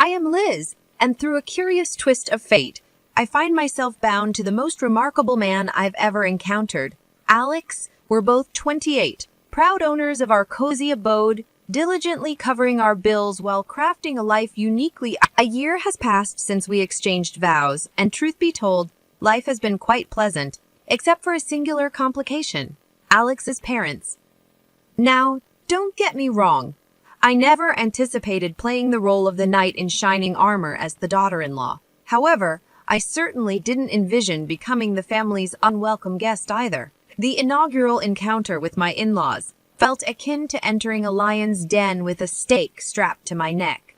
I am Liz, and through a curious twist of fate, I find myself bound to the most remarkable man I've ever encountered. Alex, we're both 28, proud owners of our cozy abode, diligently covering our bills while crafting a life uniquely. A year has passed since we exchanged vows, and truth be told, life has been quite pleasant, except for a singular complication: Alex's parents. Now, don't get me wrong. I never anticipated playing the role of the knight in shining armor as the daughter-in-law. However, I certainly didn't envision becoming the family's unwelcome guest either. The inaugural encounter with my in-laws felt akin to entering a lion's den with a stake strapped to my neck.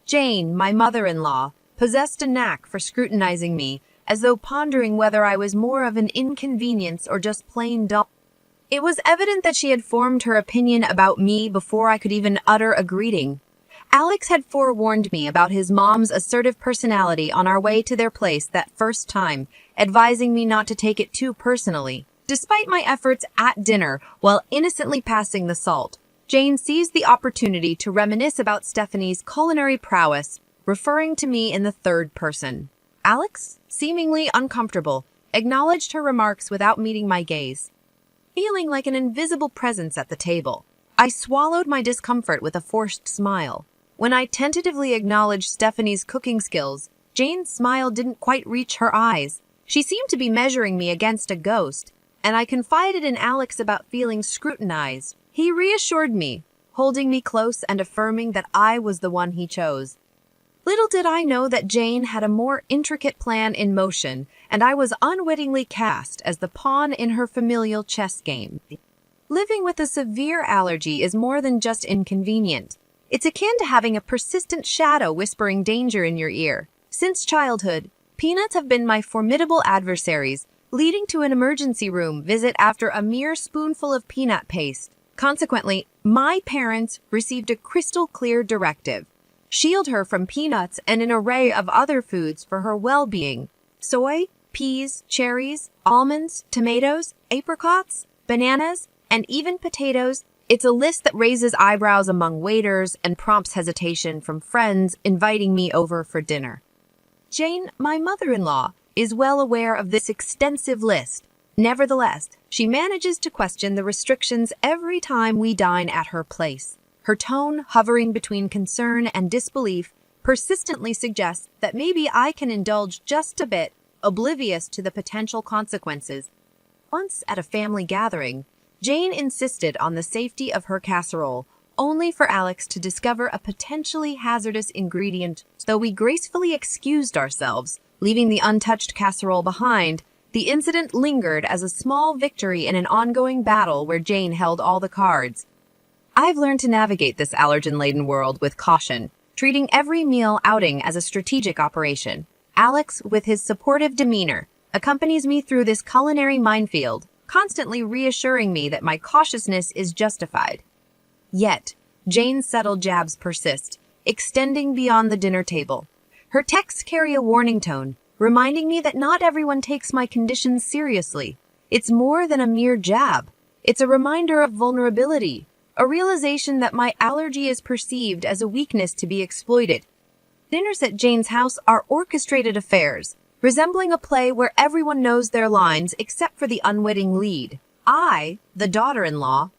Jane, my mother-in-law, possessed a knack for scrutinizing me, as though pondering whether I was more of an inconvenience or just plain dull. It was evident that she had formed her opinion about me before I could even utter a greeting. Alex had forewarned me about his mom's assertive personality on our way to their place that first time, advising me not to take it too personally. Despite my efforts at dinner while innocently passing the salt, Jane seized the opportunity to reminisce about Stephanie's culinary prowess, referring to me in the third person. Alex, seemingly uncomfortable, acknowledged her remarks without meeting my gaze. Feeling like an invisible presence at the table, I swallowed my discomfort with a forced smile. When I tentatively acknowledged Stephanie's cooking skills, Jane's smile didn't quite reach her eyes. She seemed to be measuring me against a ghost, and I confided in Alex about feeling scrutinized. He reassured me, holding me close and affirming that I was the one he chose. Little did I know that Jane had a more intricate plan in motion, and I was unwittingly cast as the pawn in her familial chess game. Living with a severe allergy is more than just inconvenient. It's akin to having a persistent shadow whispering danger in your ear. Since childhood, peanuts have been my formidable adversaries, leading to an emergency room visit after a mere spoonful of peanut paste. Consequently, my parents received a crystal-clear directive: shield her from peanuts and an array of other foods for her well-being. Soy, peas, cherries, almonds, tomatoes, apricots, bananas, and even potatoes. It's a list that raises eyebrows among waiters and prompts hesitation from friends inviting me over for dinner. Jane, my mother-in-law, is well aware of this extensive list. Nevertheless, she manages to question the restrictions every time we dine at her place. Her tone, hovering between concern and disbelief, persistently suggests that maybe I can indulge just a bit, oblivious to the potential consequences. Once at a family gathering, Jane insisted on the safety of her casserole, only for Alex to discover a potentially hazardous ingredient. Though we gracefully excused ourselves, leaving the untouched casserole behind, the incident lingered as a small victory in an ongoing battle where Jane held all the cards. I've learned to navigate this allergen-laden world with caution, treating every meal outing as a strategic operation. Alex, with his supportive demeanor, accompanies me through this culinary minefield, constantly reassuring me that my cautiousness is justified. Yet, Jane's subtle jabs persist, extending beyond the dinner table. Her texts carry a warning tone, reminding me that not everyone takes my conditions seriously. It's more than a mere jab. It's a reminder of vulnerability, a realization that my allergy is perceived as a weakness to be exploited. Dinners at Jane's house are orchestrated affairs, resembling a play where everyone knows their lines except for the unwitting lead. I, the daughter-in-law,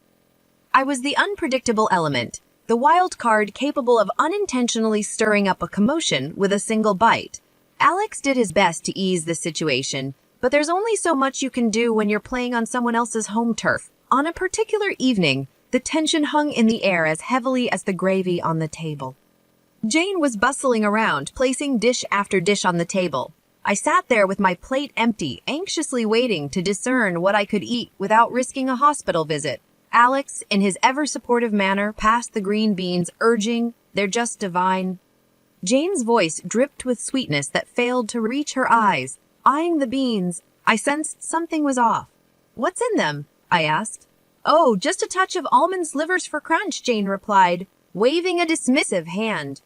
I was the unpredictable element, the wild card capable of unintentionally stirring up a commotion with a single bite. Alex did his best to ease the situation, but there's only so much you can do when you're playing on someone else's home turf. On a particular evening, the tension hung in the air as heavily as the gravy on the table. Jane was bustling around, placing dish after dish on the table. I sat there with my plate empty, anxiously waiting to discern what I could eat without risking a hospital visit. Alex, in his ever-supportive manner, passed the green beans, urging, "They're just divine." Jane's voice dripped with sweetness that failed to reach her eyes. Eyeing the beans, I sensed something was off. "What's in them?" I asked. "Oh, just a touch of almond slivers for crunch," Jane replied, waving a dismissive hand.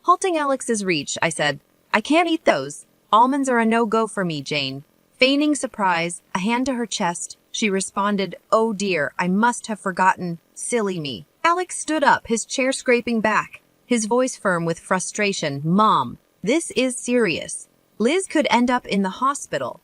Halting Alex's reach, I said, "I can't eat those. Almonds are a no-go for me, Jane." Feigning surprise, a hand to her chest, she responded, "Oh dear, I must have forgotten. Silly me." Alex stood up, his chair scraping back. his voice firm with frustration. Mom, this is serious. Liz could end up in the hospital.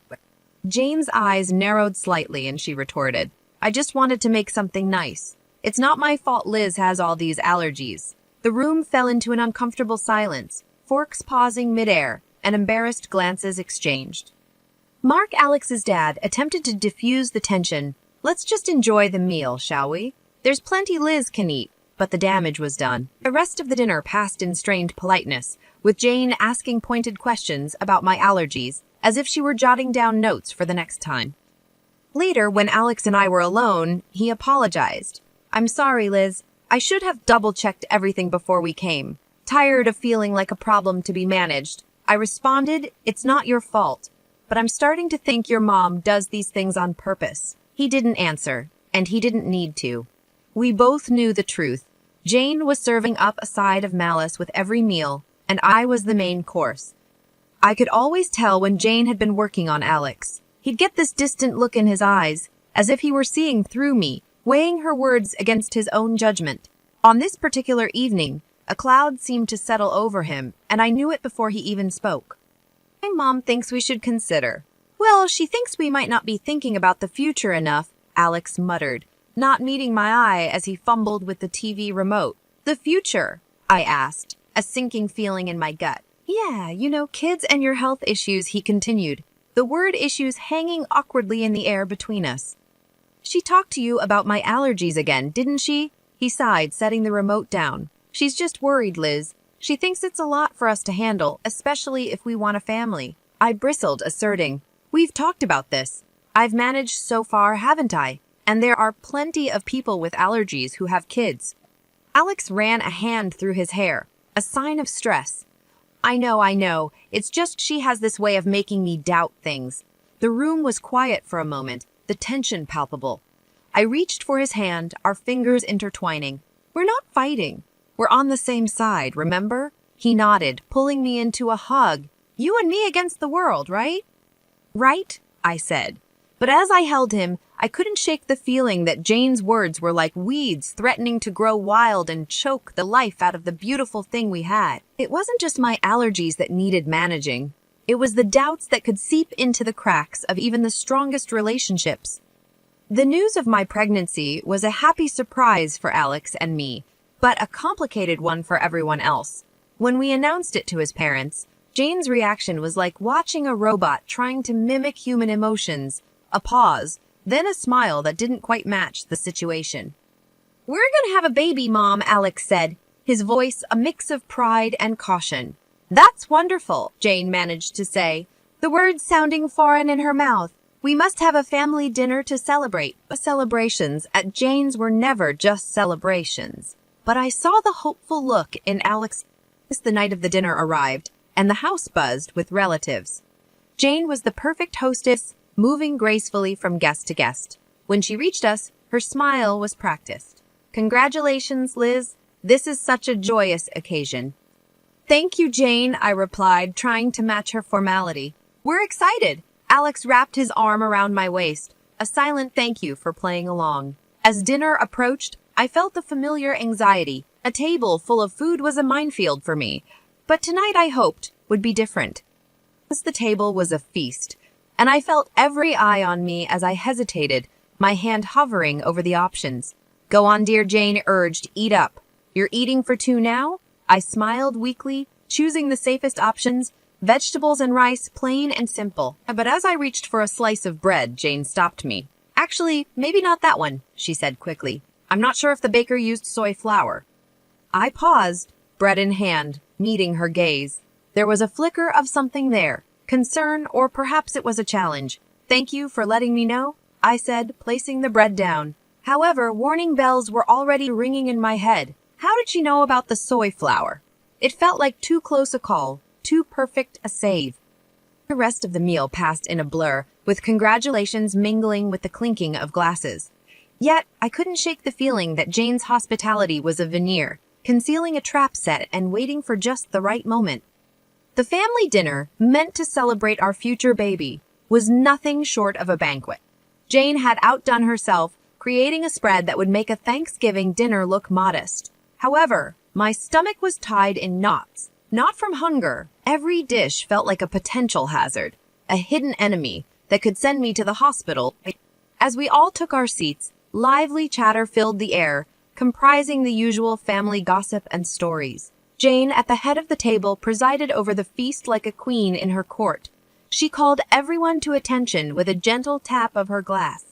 Jane's eyes narrowed slightly and she retorted, I just wanted to make something nice. It's not my fault Liz has all these allergies. The room fell into an uncomfortable silence, forks pausing midair, and embarrassed glances exchanged. Mark, Alex's dad, attempted to diffuse the tension. Let's just enjoy the meal, shall we? There's plenty Liz can eat, but the damage was done. The rest of the dinner passed in strained politeness, with Jane asking pointed questions about my allergies, as if she were jotting down notes for the next time. Later, when Alex and I were alone, he apologized. I'm sorry, Liz. I should have double-checked everything before we came. Tired of feeling like a problem to be managed, I responded, it's not your fault, but I'm starting to think your mom does these things on purpose. He didn't answer, and he didn't need to. We both knew the truth. Jane was serving up a side of malice with every meal, and I was the main course. I could always tell when Jane had been working on Alex. He'd get this distant look in his eyes, as if he were seeing through me, weighing her words against his own judgment. On this particular evening, a cloud seemed to settle over him, and I knew it before he even spoke. My mom thinks we should consider. Well, she thinks we might not be thinking about the future enough, Alex muttered, not meeting my eye as he fumbled with the TV remote. The future? I asked, a sinking feeling in my gut. Yeah, kids and your health issues, he continued, the word issues hanging awkwardly in the air between us. She talked to you about my allergies again, didn't she? He sighed, setting the remote down. She's just worried, Liz. She thinks it's a lot for us to handle, especially if we want a family. I bristled, asserting, we've talked about this. I've managed so far, haven't I? And there are plenty of people with allergies who have kids. Alex ran a hand through his hair, a sign of stress. I know. It's just she has this way of making me doubt things. The room was quiet for a moment, the tension palpable. I reached for his hand, our fingers intertwining. We're not fighting. We're on the same side, remember? He nodded, pulling me into a hug. You and me against the world, right? Right, I said. But as I held him, I couldn't shake the feeling that Jane's words were like weeds threatening to grow wild and choke the life out of the beautiful thing we had. It wasn't just my allergies that needed managing. It was the doubts that could seep into the cracks of even the strongest relationships. The news of my pregnancy was a happy surprise for Alex and me, but a complicated one for everyone else. When we announced it to his parents, Jane's reaction was like watching a robot trying to mimic human emotions. A pause, then a smile that didn't quite match the situation. We're gonna have a baby, Mom, Alex said, his voice a mix of pride and caution. That's wonderful, Jane managed to say, the words sounding foreign in her mouth. We must have a family dinner to celebrate. Celebrations at Jane's were never just celebrations. But I saw the hopeful look in Alex as the night of the dinner arrived, and the house buzzed with relatives. Jane was the perfect hostess, moving gracefully from guest to guest. When she reached us, her smile was practiced. Congratulations, Liz. This is such a joyous occasion. Thank you, Jane, I replied, trying to match her formality. We're excited. Alex wrapped his arm around my waist, a silent thank you for playing along. As dinner approached, I felt the familiar anxiety. A table full of food was a minefield for me, but tonight I hoped would be different. The table was a feast, and I felt every eye on me as I hesitated, my hand hovering over the options. Go on, dear, Jane urged, eat up. You're eating for two now? I smiled weakly, choosing the safest options, vegetables and rice, plain and simple. But as I reached for a slice of bread, Jane stopped me. Actually, maybe not that one, she said quickly. I'm not sure if the baker used soy flour. I paused, bread in hand, meeting her gaze. There was a flicker of something there. Concern, or perhaps it was a challenge. Thank you for letting me know, I said, placing the bread down. However, warning bells were already ringing in my head. How did she know about the soy flour? It felt like too close a call, too perfect a save. The rest of the meal passed in a blur, with congratulations mingling with the clinking of glasses. Yet, I couldn't shake the feeling that Jane's hospitality was a veneer, concealing a trap set and waiting for just the right moment. The family dinner, meant to celebrate our future baby, was nothing short of a banquet. Jane had outdone herself, creating a spread that would make a Thanksgiving dinner look modest. However, My stomach was tied in knots, not from hunger. Every dish felt like a potential hazard, a hidden enemy that could send me to the hospital. As we all took our seats, lively chatter filled the air, comprising the usual family gossip and stories. Jane, at the head of the table, presided over the feast like a queen in her court. She called everyone to attention with a gentle tap of her glass.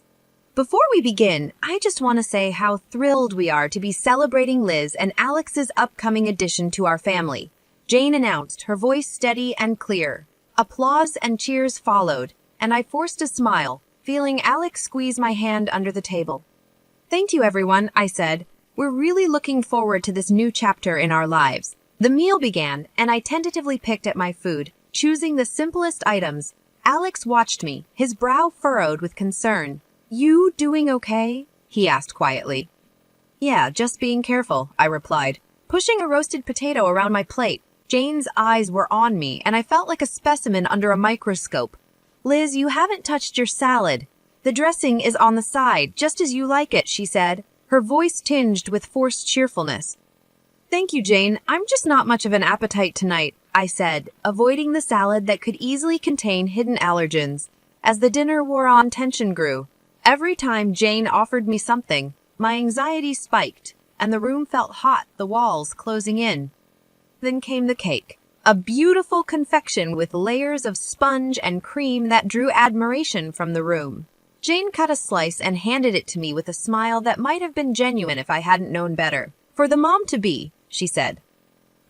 Before we begin, I just want to say how thrilled we are to be celebrating Liz and Alex's upcoming addition to our family, Jane announced, her voice steady and clear. Applause and cheers followed, and I forced a smile, feeling Alex squeeze my hand under the table. "Thank you, everyone," I said. "We're really looking forward to this new chapter in our lives." The meal began, and I tentatively picked at my food, choosing the simplest items. Alex watched me, his brow furrowed with concern. "You doing okay?" he asked quietly. "Yeah, just being careful," I replied, pushing a roasted potato around my plate. Jane's eyes were on me, and I felt like a specimen under a microscope. "Liz, you haven't touched your salad. The dressing is on the side, just as you like it," she said, her voice tinged with forced cheerfulness. "Thank you, Jane. I'm just not much of an appetite tonight," I said, avoiding the salad that could easily contain hidden allergens. As the dinner wore on, tension grew. Every time Jane offered me something, my anxiety spiked, and the room felt hot, the walls closing in. Then came the cake, a beautiful confection with layers of sponge and cream that drew admiration from the room. Jane cut a slice and handed it to me with a smile that might have been genuine if I hadn't known better. "For the mom-to-be," she said.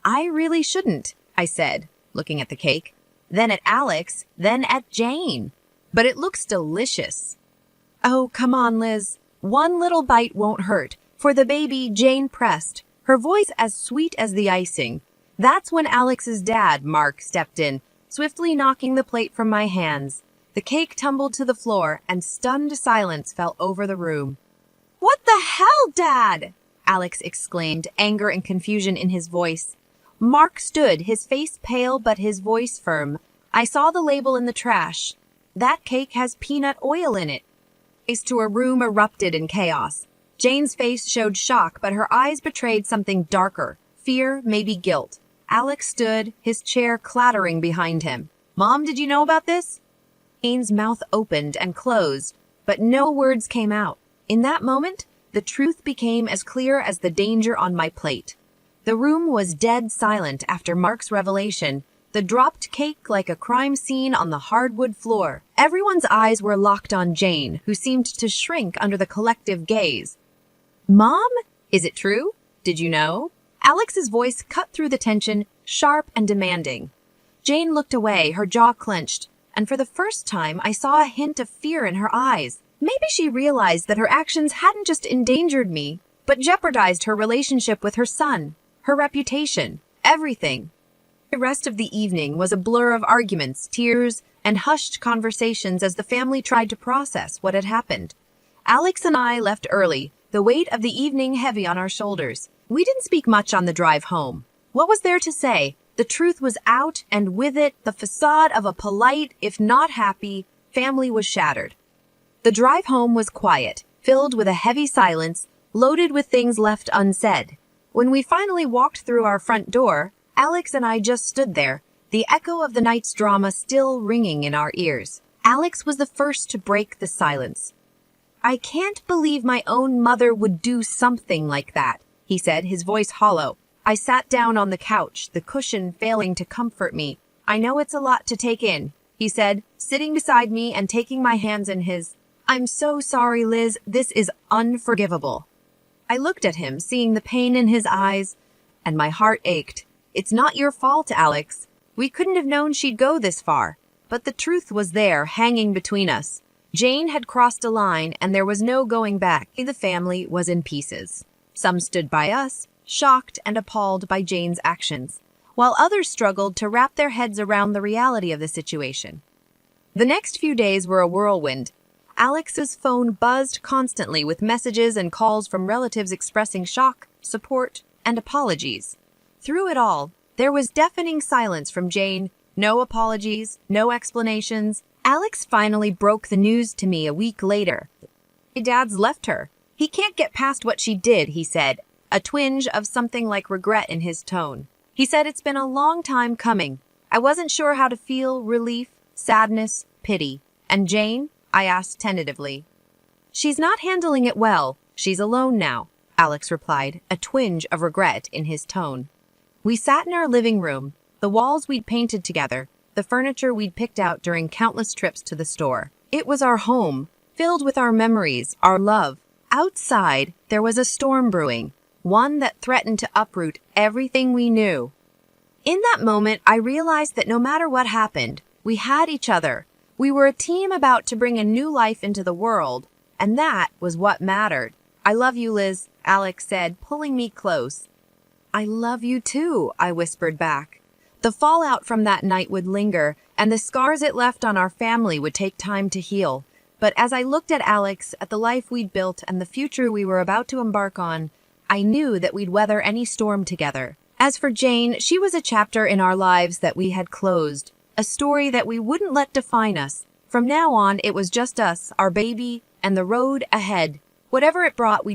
"I really shouldn't," I said, looking at the cake. Then at Alex, then at Jane. "But it looks delicious." "Oh, come on, Liz. One little bite won't hurt. For the baby," Jane pressed, her voice as sweet as the icing. That's when Alex's dad, Mark, stepped in, swiftly knocking the plate from my hands. The cake tumbled to the floor, and stunned silence fell over the room. "What the hell, Dad?" Alex exclaimed, anger and confusion in his voice. Mark stood, his face pale but his voice firm. "I saw the label in the trash. That cake has peanut oil in it." To a room erupted in chaos. Jane's face showed shock, but her eyes betrayed something darker. Fear, maybe guilt. Alex stood, his chair clattering behind him. "Mom, did you know about this?" Jane's mouth opened and closed, but no words came out. In that moment, the truth became as clear as the danger on my plate. The room was dead silent after Mark's revelation, the dropped cake like a crime scene on the hardwood floor. Everyone's eyes were locked on Jane, who seemed to shrink under the collective gaze. "Mom? Is it true? Did you know?" Alex's voice cut through the tension, sharp and demanding. Jane looked away, her jaw clenched, and for the first time I saw a hint of fear in her eyes. Maybe she realized that her actions hadn't just endangered me, but jeopardized her relationship with her son, her reputation, everything. The rest of the evening was a blur of arguments, tears, and hushed conversations as the family tried to process what had happened. Alex and I left early, the weight of the evening heavy on our shoulders. We didn't speak much on the drive home. What was there to say? The truth was out, and with it, the facade of a polite, if not happy, family was shattered. The drive home was quiet, filled with a heavy silence, loaded with things left unsaid. When we finally walked through our front door, Alex and I just stood there, the echo of the night's drama still ringing in our ears. Alex was the first to break the silence. "I can't believe my own mother would do something like that," he said, his voice hollow. I sat down on the couch, the cushion failing to comfort me. "I know it's a lot to take in," he said, sitting beside me and taking my hands in his. "I'm so sorry, Liz. This is unforgivable." I looked at him, seeing the pain in his eyes, and my heart ached. "It's not your fault, Alex. We couldn't have known she'd go this far." But the truth was there, hanging between us. Jane had crossed a line, and there was no going back. The family was in pieces. Some stood by us, shocked and appalled by Jane's actions, while others struggled to wrap their heads around the reality of the situation. The next few days were a whirlwind. Alex's phone buzzed constantly with messages and calls from relatives expressing shock, support, and apologies. Through it all, there was deafening silence from Jane. No apologies, no explanations. Alex finally broke the news to me a week later. "My dad's left her. He can't get past what she did," he said, a twinge of something like regret in his tone. He said it's been a long time coming. I wasn't sure how to feel relief, sadness, pity. And Jane? I asked tentatively. She's not handling it well. She's alone now, Alex replied, a twinge of regret in his tone. We sat in our living room, the walls we'd painted together, the furniture we'd picked out during countless trips to the store. It was our home, filled with our memories, our love. Outside, there was a storm brewing, one that threatened to uproot everything we knew. In that moment, I realized that no matter what happened, we had each other. We were a team about to bring a new life into the world, and that was what mattered. I love you, Liz, Alex said, pulling me close. I love you too, I whispered back. The fallout from that night would linger, and the scars it left on our family would take time to heal. But as I looked at Alex, at the life we'd built and the future we were about to embark on, I knew that we'd weather any storm together. As for Jane, she was a chapter in our lives that we had closed, a story that we wouldn't let define us. From now on, it was just us, our baby, and the road ahead. Whatever it brought, we